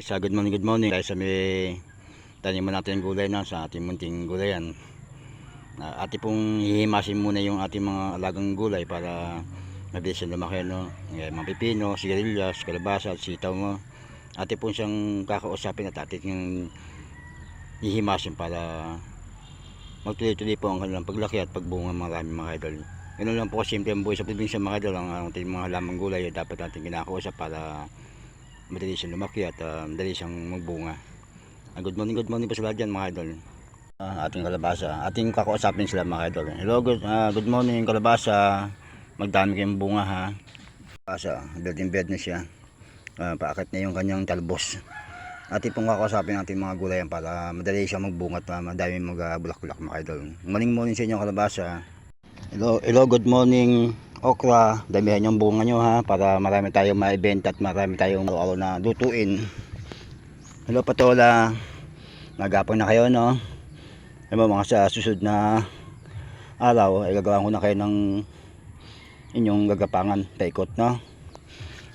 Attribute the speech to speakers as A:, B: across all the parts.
A: Good morning. Tayo sa may taniman natin ng gulay na sa ating munting gulayan. Ati pong hihimasin muna yung ating mga alagang gulay para mabilis yung lumaki, no? Mga pipino, sigarilyas, kalabasa, sitaw mo. Ati pong siyang kakausapin at atin yung hihimasin para magtuloy-tuloy po ang kanilang paglaki at pagbunga marami mga idol. Ganun lang po kasimple ang buhay sa probinsya mga idol. Ang ating mga halamang gulay dapat natin kinakausap para madali siyang lumaki at madali siyang magbunga. Good morning po sa lahat dyan mga idol. Ating kalabasa, ating kakausapin sila mga idol. Hello, good morning kalabasa. Magdami kayong bunga ha. Kalabasa, building bed na siya. Paakit na yung kanyang talbos. Ating pong kakausapin natin mga gulayan para madali siyang magbunga at madami magbulak-bulak mga idol. Morning sa inyo kalabasa. Hello, good morning okra, damihan yung bunga nyo ha para marami tayong maibenta at marami tayong araw na lutuin. Hello patola, nagapang na kayo no? Mga sa susunod na araw ay gagawa ko na kayo ng inyong gagapangan paikot no?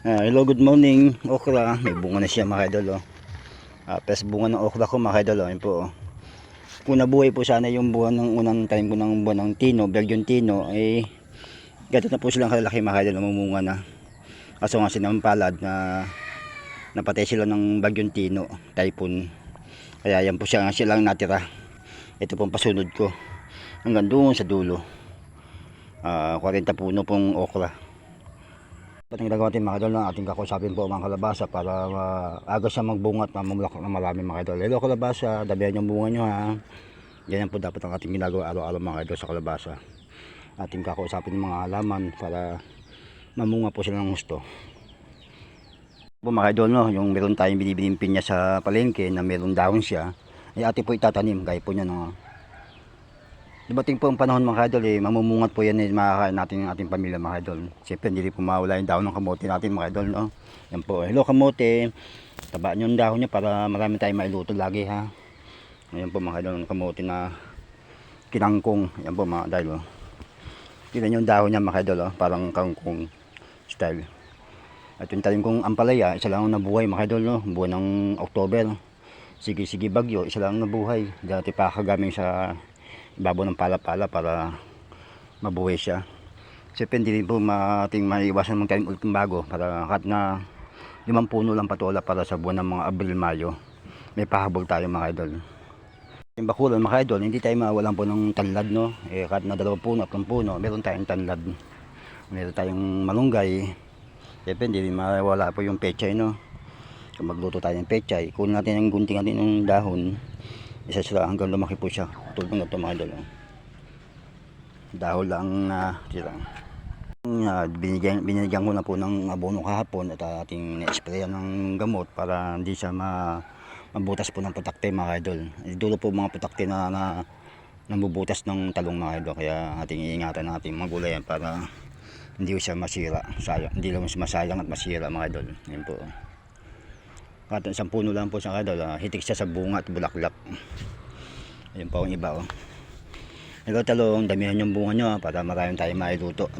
A: Hello, good morning okra, may bunga na siya mga idol first bunga ng okra ko mga idol yun po kung nabuhay po sana yung buwan ng unang time ko ng buwan ng Tino, Belgian Tino ganito na po silang kalalaki mga idol, namumunga na. Kaso nga sinampalad na napatay sila ng Bagyong Tino, typhoon. Kaya yan po silang natira. Ito pong pasunod ko hanggang doon sa dulo. 40 puno pong okra. Pating ginagawa natin mga idol na ating kakausapin po mga kalabasa para aga siya magbunga at mamulak na marami mga idol. Hello kalabasa, dabihan yung bunga nyo ha. Ganyan po dapat ang ating ginagawa araw-araw mga idol sa kalabasa. Ating kakausapin ng mga halaman para mamunga po sila ng gusto po mga idol no? Yung meron tayong binibining pinya sa palengke na meron dahon siya ay ating po itatanim gaya po niya no? Dumating po ang panahon mga idol mamumungat po yan makakain natin yung ating pamilya mga idol. Siyempre hindi po mawala yung dahon ng kamote natin mga idol no? Yan po, hello kamote, tabaan yung dahon niya para marami tayong mailuto lagi ha. Yan po mga idol ng kamote na kinangkong. Yan po mga idol tignan yung dahon niya mga idol parang kangkong style. At yung talim kong ampalaya isa lang nabuhay mga idol no? Buwan ng October, sige bagyo isa lang nabuhay. Dati pa kagaming sa ibabaw ng pala-pala para mabuhay siya. Siyempre hindi rin po ating maiiwasan mong talim ulit ng bago para kahit na 5 puno lang patola para sa buwan ng mga Abril-Mayo may pahabol tayo mga idol. Yung bakulan mga idol, hindi tayo mawalan po ng tanlad no? Kahit na 2 puno, 3 puno, meron tayong tanlad. Meron tayong malunggay. Depende, hindi mawala po yung pechay no? Kung magluto tayo ng pechay, kunin natin ang gunting natin ng dahon. Isa sila hanggang lumaki po siya. Tulad ng ito mga idol. Dahon lang sila. Binigyan ko na po ng abono kahapon at ating na-sprayan ng gamot para hindi siya mabutas po ng putakte mga idol. Dulo po mga putakte na nabubutas ng talong mga idol. Kaya ating iingatan natin mga gulayan para hindi siya masira. Sayang. Hindi lang masayang at masira mga idol. Yan po. Kahit 1 puno lang po siya idol. Hitik siya sa bunga at bulaklak. Ayun po ang iba Hello talong, damihan yung bunga nyo para maraming tayo mailuto.